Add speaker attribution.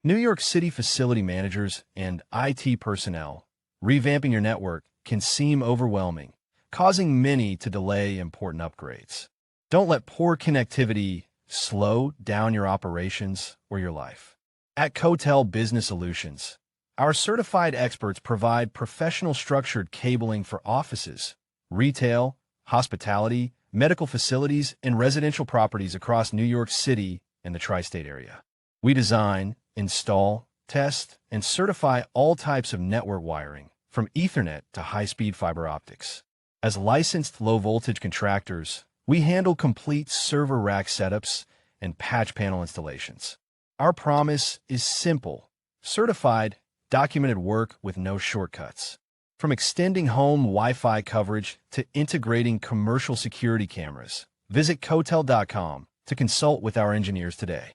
Speaker 1: New York City facility managers and IT personnel, revamping your network can seem overwhelming, causing many to delay important upgrades. Don't let poor connectivity slow down your operations or your life. At Cotel Business Solutions, our certified experts provide professional structured cabling for offices, retail, hospitality, medical facilities, and residential properties across New York City and the tri-state area. We design, install, test, and certify all types of network wiring, from Ethernet to high-speed fiber optics. As licensed low-voltage contractors, we handle complete server rack setups and patch panel installations. Our promise is simple: certified, documented work with no shortcuts. From extending home Wi-Fi coverage to integrating commercial security cameras, visit Cotel.com to consult with our engineers today.